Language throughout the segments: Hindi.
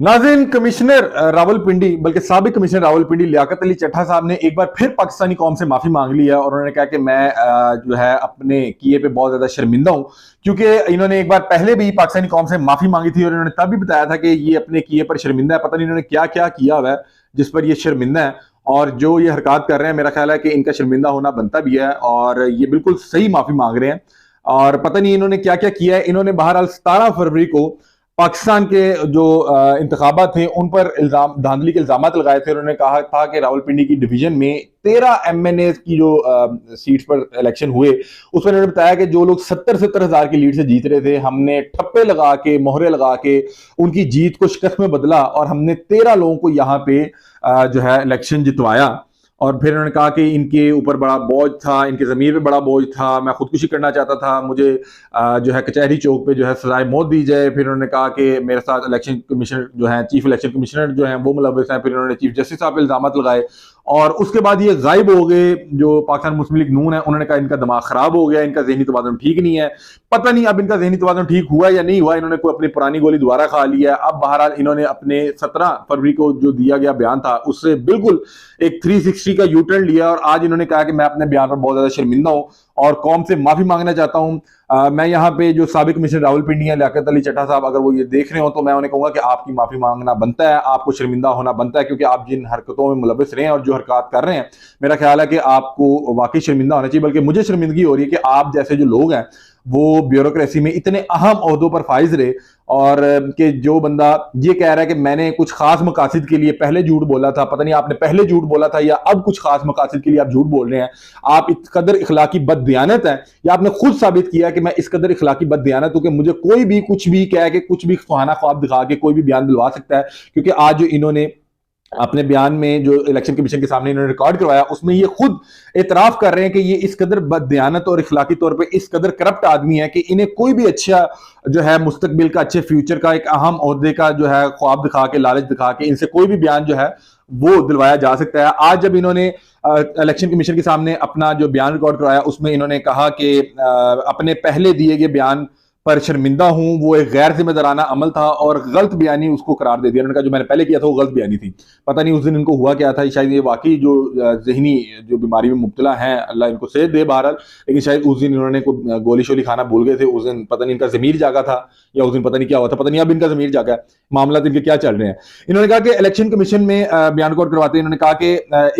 नाज़रीन, कमिश्नर रावलपिंडी, बल्कि साबिक कमिश्नर रावलपिंडी लियाकत अली चट्टा साहब ने एक बार फिर पाकिस्तानी कौम से माफ़ी मांग ली है और उन्होंने कहा कि मैं जो है अपने किए पे बहुत ज़्यादा शर्मिंदा हूं, क्योंकि इन्होंने एक बार पहले भी पाकिस्तानी कौम से माफ़ी मांगी थी और इन्होंने तब भी बताया था कि ये अपने किए पर शर्मिंदा है। पता नहीं इन्होंने क्या क्या किया हुआ है जिस पर ये शर्मिंदा है, और जो ये हरकत कर रहे हैं मेरा ख्याल है कि इनका शर्मिंदा होना बनता भी है और ये बिल्कुल सही माफ़ी मांग रहे हैं। और पता नहीं इन्होंने क्या क्या किया है। इन्होंने बहरहाल 17 फरवरी को पाकिस्तान के जो इंतखाबात थे उन पर इल्जाम धांधली के इल्जाम लगाए थे। उन्होंने कहा था कि रावलपिंडी की डिवीजन में 13 MNA की जो सीट्स पर इलेक्शन हुए उसमें उन्होंने बताया कि जो लोग 70-70 हज़ार की लीड से जीत रहे थे, हमने ठप्पे लगा के, मोहरे लगा के उनकी जीत को शिकस्त में बदला और हमने 13 लोगों को यहाँ पे जो है इलेक्शन जितवाया। और फिर उन्होंने कहा कि इनके ऊपर बड़ा बोझ था, इनके ज़मीर पे बड़ा बोझ था, मैं खुदकुशी करना चाहता था, मुझे जो है कचहरी चौक पे जो है सजाए मौत दी जाए। फिर उन्होंने कहा कि मेरे साथ इलेक्शन कमिश्नर जो है, चीफ इलेक्शन कमिश्नर जो है वो मुलविस हैं। फिर उन्होंने चीफ जस्टिस साहब पे इल्जाम लगाए और उसके बाद ये गायब हो गए। जो पाकिस्तान मुस्लिम लीग नून है उन्होंने कहा इनका दिमाग खराब हो गया, इनका जहनी तवाज़ुन ठीक नहीं है। पता नहीं अब इनका जहनी तवाज़ुन ठीक हुआ या नहीं हुआ, इन्होंने कोई अपनी पुरानी गोली दोबारा खा लिया है। अब बहरहाल इन्होंने अपने 17 फरवरी को जो दिया गया बयान था उससे बिल्कुल एक 360 का यू टर्न लिया और आज इन्होंने कहा कि मैं अपने बयान पर बहुत ज्यादा शर्मिंदा हूं और कौम से माफी मांगना चाहता हूं। मैं यहाँ पे जो साबिक कमिश्नर रावलपिंडी है लियाकत अली चट्टा साहब, अगर वो ये देख रहे हो तो मैं उन्हें कहूंगा कि आपकी माफी मांगना बनता है, आपको शर्मिंदा होना बनता है, क्योंकि आप जिन हरकतों में मुलविस रहे हैं और जो हरकत कर रहे हैं मेरा ख्याल है कि आपको वाकई शर्मिंदा होना चाहिए। बल्कि मुझे शर्मिंदगी हो रही है कि आप जैसे जो लोग हैं वो ब्यूरोक्रेसी में इतने अहम ओहदों पर फाइज रहे और कि जो बंदा ये कह रहा है कि मैंने कुछ खास मकासद के लिए पहले झूठ बोला था, पता नहीं आपने पहले झूठ बोला था या अब कुछ खास मकासद के लिए आप झूठ बोल रहे हैं, आप इस कदर इखलाकी बददियानत है या आपने खुद साबित किया कि मैं इस कदर इखलाकी बददियानत हूं कि मुझे कोई भी कुछ भी कह के कुछ भी सुहाना ख्वाब दिखा के कोई भी बयान दिलवा सकता है। क्योंकि आज जो इन्होंने अपने बयान में जो इलेक्शन कमीशन के सामने इन्होंने रिकॉर्ड करवाया उसमें ये खुद एतराफ कर रहे हैं कि ये इस कदर बददियानत और इखलाकी तौर पे इस कदर करप्ट आदमी है कि इन्हें कोई भी अच्छा जो है मुस्तकबिल का, अच्छे फ्यूचर का, एक अहम ओहदे का जो है ख्वाब दिखा के, लालच दिखा के इनसे कोई भी बयान जो है वो दिलवाया जा सकता है। आज जब इन्होंने इलेक्शन कमीशन के सामने अपना जो बयान रिकॉर्ड करवाया उसमें इन्होंने कहा कि अपने पहले दिए गए बयान पर शर्मिंदा हूं, वो एक गैर जिम्मेदाराना अमल था और गलत बयानी उसको करार दे दिया। उन्होंने कहा जो मैंने पहले किया था वो गलत बयानी थी। पता नहीं उस दिन इनको हुआ क्या था, शायद ये वाकई जो जहनी जो बीमारी में मुब्तला हैं, अल्लाह इनको सेहत दे बहरहाल, लेकिन शायद उस दिन इन्होंने कोई गोली शोली खाना भूल गए थे। उस दिन पता नहीं इनका जमीर जागा था या उस दिन पता नहीं क्या हुआ था, पता नहीं अब इनका जमीर जागा है, मामला इनके क्या चल रहे हैं। इन्होंने कहा कि इलेक्शन कमीशन में बयान रिकॉर्ड करवाते इन्होंने कहा कि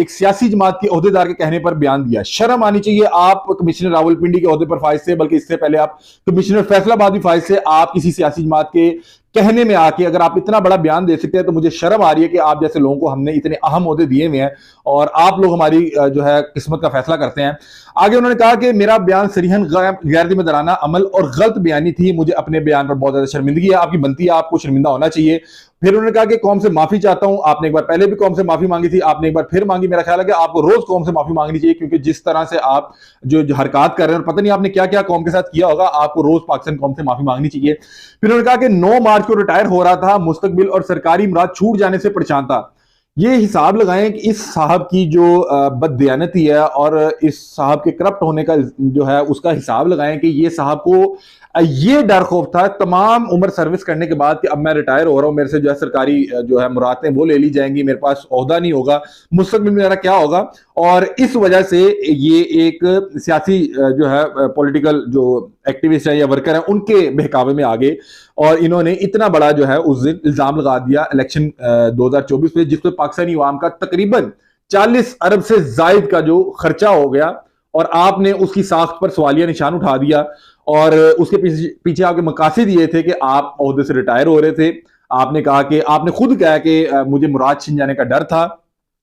एक सियासी जमात के अहदेदार के कहने पर बयान दिया, शर्म आनी चाहिए। आप कमिश्नर रावलपिंडी के अहदे पर फाइज थे, बल्कि इससे पहले आप कमिश्नर फैसलाबाद भी फाइज से, आप किसी सियासी जमात के कहने में आके अगर आप इतना बड़ा बयान दे सकते हैं तो मुझे शर्म आ रही है कि आप जैसे लोगों को हमने इतने अहम ओहदे दिए हुए हैं और आप लोग हमारी जो है किस्मत का फैसला करते हैं। आगे उन्होंने कहा कि मेरा बयान सरीहन गैर जिम्मेदाराना अमल और गलत बयानी थी, मुझे अपने बयान पर बहुत ज्यादा शर्मिंदगी है, आपकी बनती है, आपको शर्मिंदा होना चाहिए। फिर उन्होंने कहा कि कौम से माफी चाहता हूं, आपने एक बार पहले भी कौम से माफी मांगी थी, आपने एक बार फिर मांगी। मेरा ख्याल है कि आपको रोज कौम से माफी मांगनी चाहिए, क्योंकि जिस तरह से आप जो हरकत कर रहे हैं और पता नहीं आपने क्या क्या कौम के साथ किया होगा, आपको रोज पाकिस्तान कौम से माफी मांगनी चाहिए। फिर उन्होंने कहा कि 9 मार्च को रिटायर हो रहा था, मुस्तकबिल और सरकारी मुराद छूट जाने से परेशान था। ये हिसाब लगाएं कि इस साहब की जो बददियानती है और इस साहब के करप्ट होने का जो है उसका हिसाब लगाएं कि ये साहब को ये डर खौफ था तमाम उम्र सर्विस करने के बाद कि अब मैं रिटायर हो रहा हूं, मेरे से जो है सरकारी जो है मुरादें वो ले ली जाएंगी, मेरे पास ओहदा नहीं होगा, मुस्तकबिल में मेरा क्या होगा। और इस वजह से ये एक सियासी जो है पॉलिटिकल जो एक्टिविस्ट है या वर्कर है उनके बहकावे में आ गए और इन्होंने इतना बड़ा जो है उस दिन इल्जाम लगा दिया इलेक्शन 2024 पे, जिसपे पाकिस्तानी अवाम का तकरीबन 40 अरब से जायद का जो खर्चा हो गया और आपने उसकी साख्त पर सवालिया निशान उठा दिया। और उसके पीछे आपके मकासद ये थे कि आप ओहदे से रिटायर हो रहे थे। आपने कहा कि आपने खुद कहा कि मुझे मुराद छिन जाने का डर था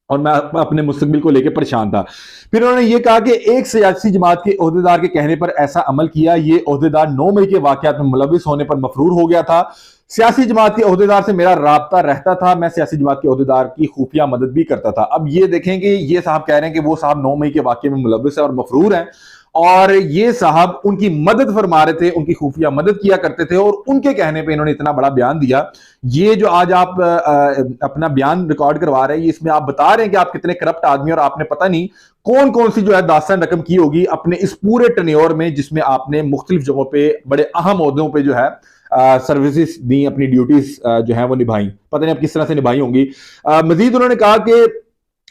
और मैं अपने मुस्तकबिल को लेकर परेशान था। फिर उन्होंने ये कहा कि एक सियासी जमात के ओहदेदार के कहने पर ऐसा अमल किया, ये ओहदेदार 9 मई के वाकयात में मुलविस होने पर मफरूर हो गया था। सियासी जमात के ओहदेदार से मेरा राब्ता रहता था, मैं सियासी जमात के ओहदेदार की खुफिया मदद भी करता था। अब ये देखें कि ये साहब कह रहे हैं कि वो साहब 9 मई के वाकये में मुलविस है और मफरूर है और ये साहब उनकी मदद फरमा रहे थे, उनकी खुफिया मदद किया करते थे और उनके कहने पे इन्होंने इतना बड़ा बयान दिया। ये जो आज आप अपना बयान रिकॉर्ड करवा रहे हैं, इसमें आप बता रहे हैं कि आप कितने करप्ट आदमी और आपने पता नहीं कौन कौन सी जो है दास्तान रकम की होगी अपने इस पूरे टन्योर में, जिसमें आपने मुख्तलिफ जगहों पे बड़े अहम ओहदों पे जो है सर्विसेज दी, अपनी ड्यूटीज जो है वो निभाई। पता नहीं अब किस तरह से निभाई होंगी। मजीद उन्होंने कहा कि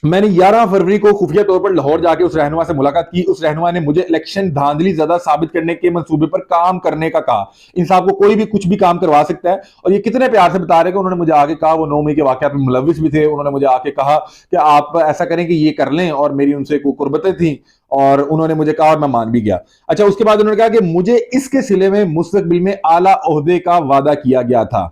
मैंने 11 फरवरी को खुफिया तौर पर लाहौर जाके उस रहनुमा से मुलाकात की। उस रहनुमा ने मुझे इलेक्शन धांधली ज्यादा साबित करने के मंसूबे पर काम करने का कहा। इन साहब को कोई भी कुछ भी काम करवा सकता है, और ये कितने प्यार से बता रहे कि उन्होंने मुझे आके कहा, वो 9 मई के वाकयात में मुलविस भी थे, उन्होंने मुझे आके कहा कि आप ऐसा करें कि ये कर लें, और मेरी उनसे कोई कुर्बतें थी और उन्होंने मुझे कहा और मैं मान भी गया। अच्छा, उसके बाद उन्होंने कहा कि मुझे इसके सिले में मुस्तकबिल में आला ओहदे का वादा किया गया था।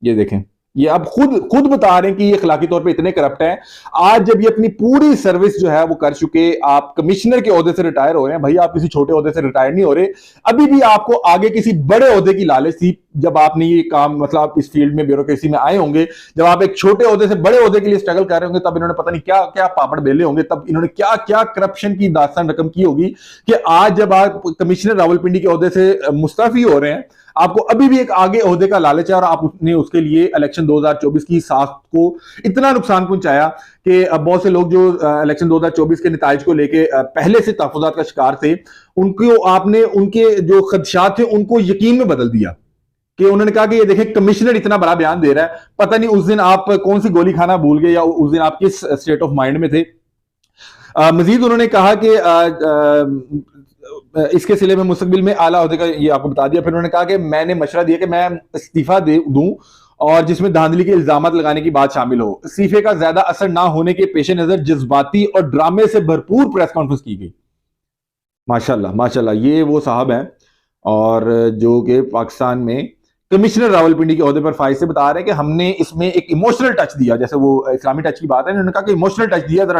ये देखें, ये अब खुद बता रहे हैं कि ये अखलाकी तौर पे इतने करप्ट हैं। आज जब ये अपनी पूरी सर्विस जो है वो कर चुके, आप कमिश्नर के ओहदे से रिटायर हो रहे हैं। भाई, आप किसी छोटे ओहदे से रिटायर नहीं हो रहे, अभी भी आपको आगे किसी बड़े ओहदे की लालच थी। जब आपने ये काम, मतलब आप इस फील्ड में ब्यूरोक्रेसी में आए होंगे, जब आप एक छोटे ओहदे से बड़े ओहदे के लिए स्ट्रगल कर रहे होंगे, तब इन्होंने पता नहीं क्या क्या पापड़ बेले होंगे, तब इन्होंने क्या क्या करप्शन की दास्तान रकम की होगी कि आज जब आप कमिश्नर रावलपिंडी के ओहदे से मुस्तफी हो रहे हैं, आपको अभी भी एक आगे ओहदे का लालच है, और आपने उसके लिए इलेक्शन 2024 की साख को इतना नुकसान पहुंचाया कि बहुत से लोग जो इलेक्शन 2024 के नताइज को लेके पहले से तहफुजात का शिकार थे, उनको आपने उनके जो खदशात थे उनको यकीन में बदल दिया। कि उन्होंने कहा कि ये देखें, कमिश्नर इतना बड़ा बयान दे रहा है, पता नहीं उस दिन आप कौन सी गोली खाना भूल गए, या उस दिन आप किस स्टेट ऑफ माइंड में थे। मजीद उन्होंने कहा कि इसके सिले में मुस्तकबिल में आला ओहदे का ये आपको बता दिया। फिर उन्होंने कहा कि मैंने मशवरा दिया कि मैं इस्तीफा दे दूं, और जिसमें धांधली के इल्जाम लगाने की बात शामिल हो। इस्तीफे का ज्यादा असर ना होने के पेश नजर जज्बाती और ड्रामे से भरपूर प्रेस कॉन्फ्रेंस की गई। माशाल्लाह माशाल्लाह, ये वो साहब हैं और जो कि पाकिस्तान में कमिश्नर रावलपिंडी के ओहदे पर फाइज से बता रहे हैं कि हमने इसमें एक इमोशनल टच दिया, जैसे वो इस्लामी टच की बात है, उन्होंने कहा कि इमोशनल टच दिया, जरा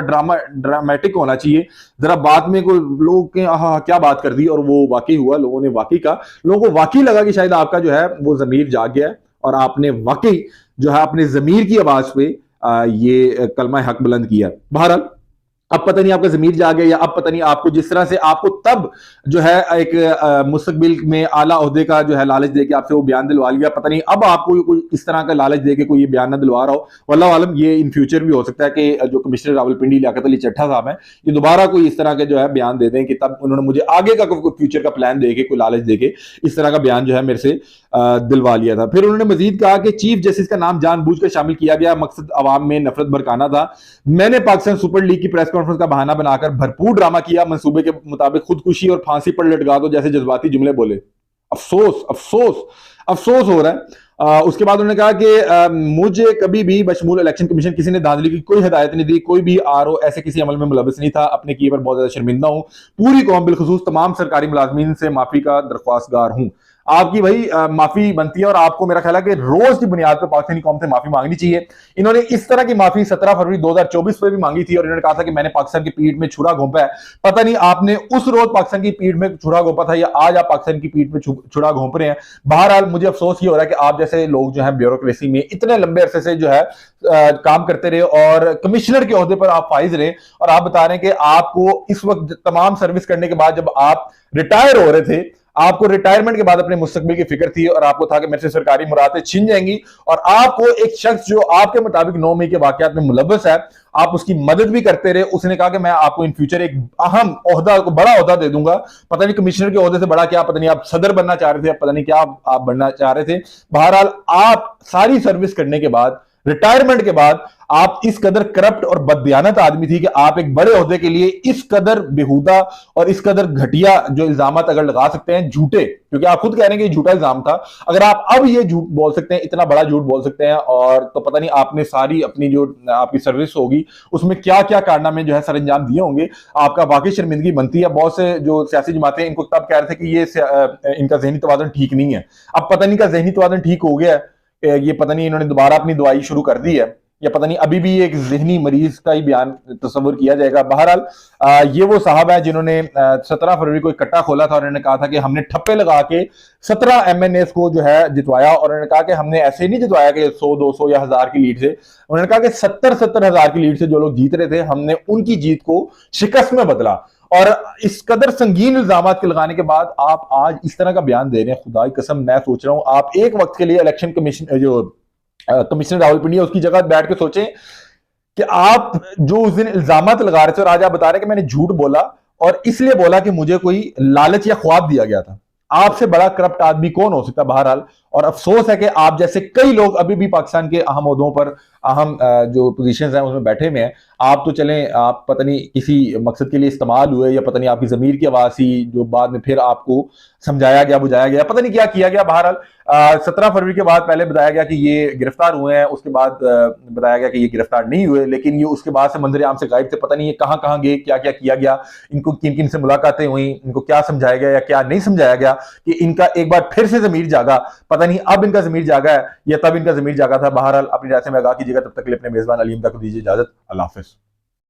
ड्रामेटिक होना चाहिए, जरा बात में कोई लोग के क्या बात कर दी, और वो वाकई हुआ, लोगों ने वाकई कहा, लोगों को वाकई लगा कि शायद आपका जो है वो जमीर जाग गया है, और आपने वाकई जो है अपने जमीर की आवाज पे ये कलमा हक बुलंद किया। बहरहाल, अब पता नहीं आपका जमीर जा गया, या अब पता नहीं आपको जिस तरह से आपको तब जो है एक मुस्तकबिल में आला ओहदे का जो है लालच देके आपसे वो बयान दिलवा लिया, पता नहीं अब आपको कोई इस तरह का लालच देके कोई ये बयान ना दिलवा रहा हो। वल्लाह आलम, ये इन फ्यूचर भी हो सकता है कि जो कमिश्नर रावलपिंडी लियाकत अली चट्टा साहब हैं, ये दोबारा कोई इस तरह के जो है बयान दे दें कि तब उन्होंने मुझे आगे का फ्यूचर का प्लान देके, कोई लालच देके इस तरह का बयान जो है मेरे से दिलवा लिया था। फिर उन्होंने मजीद कहा कि चीफ जस्टिस का नाम जानबूझकर शामिल किया गया, मकसद अवाम में नफरत भड़काना था। मैंने पाकिस्तान सुपर लीग की प्रेस कॉन्फ्रेंस का बहाना बनाकर भरपूर ड्रामा किया, मंसूबे के मुताबिक खुदकुशी और फांसी पर लटका दो जैसे जज्बाती जुमले बोले। अफसोस अफसोस अफसोस हो रहा है। उसके बाद उन्होंने कहा कि मुझे कभी भी बशमूल इलेक्शन कमीशन किसी ने धांधली की कोई हिदायत नहीं दी, कोई भी आरओ ऐसे किसी अमल में मुलविस नहीं था, अपने किए पर बहुत ज्यादा शर्मिंदा हूं, पूरी कौम बिलखुसूस तमाम सरकारी मुलाजमीन से माफी का दरख्वास्तगार हूं। आपकी भाई माफी बनती है, और आपको मेरा ख्याल है कि रोज की बुनियाद पर पाकिस्तानी कौम से माफी मांगनी चाहिए। इन्होंने इस तरह की माफी 17 फरवरी 2024 पर भी मांगी थी, और इन्होंने कहा था कि मैंने पाकिस्तान की पीठ में छुरा घोंपा है। पता नहीं आपने उस रोज पाकिस्तान की पीठ में छुरा घोंपा था, या आज आप पाकिस्तान की पीठ में छुरा घोंप रहे हैं। बहरहाल, मुझे अफसोस ये हो रहा है कि आप जैसे लोग जो है ब्यूरोक्रेसी में इतने लंबे अरसे से जो है काम करते रहे, और कमिश्नर के ओहदे पर आप फाइज रहे, और आप बता रहे हैं कि आपको इस वक्त तमाम सर्विस करने के बाद जब आप रिटायर हो रहे थे, आपको रिटायरमेंट के बाद अपने मुस्तकबिल की फिक्र थी, और आपको था कि मेरे से सरकारी मुरादें छिन जाएंगी, और आपको एक शख्स जो आपके मुताबिक 9 मई के वाकयात में मुलव्वस है, आप उसकी मदद भी करते रहे। उसने कहा कि मैं आपको इन फ्यूचर एक अहम ओहदा, बड़ा ओहदा दे दूंगा। पता नहीं कमिश्नर के ओहदे से बड़ा क्या, पता नहीं आप सदर बनना चाह रहे थे, पता नहीं क्या आप बनना चाह रहे थे। बहरहाल, आप सारी सर्विस करने के बाद, रिटायरमेंट के बाद, आप इस कदर करप्ट और बददियानत आदमी थी कि आप एक बड़े ओहदे के लिए इस कदर बेहुदा और इस कदर घटिया जो इल्जामात अगर लगा सकते हैं, झूठे, क्योंकि आप खुद कह रहे हैं कि झूठा इल्जाम था, अगर आप अब ये झूठ बोल सकते हैं, इतना बड़ा झूठ बोल सकते हैं, और तो पता नहीं आपने सारी अपनी जो आपकी सर्विस होगी उसमें क्या क्या कारनामे जो है सर अंजाम दिए होंगे। आपका वाकई शर्मिंदगी बनती है। बहुत से जो सियासी जमातें इनको तब कह रहे थे कि ये इनका जहनी तवाज़ुन ठीक नहीं है, अब पता नहीं का जहनी तवाज़ुन ठीक हो गया है, ये पता नहीं इन्होंने दोबारा अपनी दवाई शुरू कर दी है, या पता नहीं अभी भी एक जहनी मरीज का ही बयान तस्वर किया जाएगा। बहरहाल, ये वो साहब है जिन्होंने 17 फरवरी को इकट्ठा खोला था, और उन्होंने कहा था कि हमने ठप्पे लगा के 17 MNAs को जो है जितवाया, और उन्होंने कहा कि हमने ऐसे नहीं जितवाया कि 100 200 या 1000 की लीड से। उन्होंने कहा कि 70 हजार की लीड से जो लोग जीत रहे थे, हमने उनकी जीत को शिकस्त में बदला। और इस कदर संगीन इल्जाम के लगाने के बाद आप आज इस तरह का बयान दे रहे हैं। खुदा की कसम, मैं सोच रहा हूं आप एक वक्त के लिए इलेक्शन कमीशन जो कमिश्नर रावलपिंडी है उसकी जगह बैठ के सोचें कि आप जो उस दिन इल्जाम लगा रहे थे, और आज आप बता रहे हैं कि मैंने झूठ बोला, और इसलिए बोला कि मुझे कोई लालच या ख्वाब दिया गया था। आपसे बड़ा करप्ट आदमी कौन हो सकता है? बहरहाल, और अफसोस है कि आप जैसे कई लोग अभी भी पाकिस्तान के अहम ओहदों पर, अहम जो पोजीशंस हैं उसमें बैठे हुए हैं। आप तो चलें, आप पता नहीं किसी मकसद के लिए इस्तेमाल हुए, या पता नहीं आपकी जमीर की आवाज थी जो बाद में फिर आपको समझाया गया, बुझाया गया, पता नहीं क्या किया गया। बहरहाल 17 फरवरी के बाद पहले बताया गया कि ये गिरफ्तार हुए हैं, उसके बाद बताया गया कि ये गिरफ्तार नहीं हुए, लेकिन ये उसके बाद से मंजर आम से गायब थे। पता नहीं ये कहां कहां गए, क्या क्या किया गया, इनको किन किन से मुलाकातें हुई, इनको क्या समझाया गया या क्या नहीं समझाया गया, कि इनका एक बार फिर से जमीर जागा। पता नहीं अब इनका जमीर जागा है या तब इनका जमीर जागा था। बहरहाल अपनी राय से में आगाह कीजिएगा। तब तक के लिए अपने मेजबान अलीम तक दीजिए इजाजत। अल्लाह हाफिज।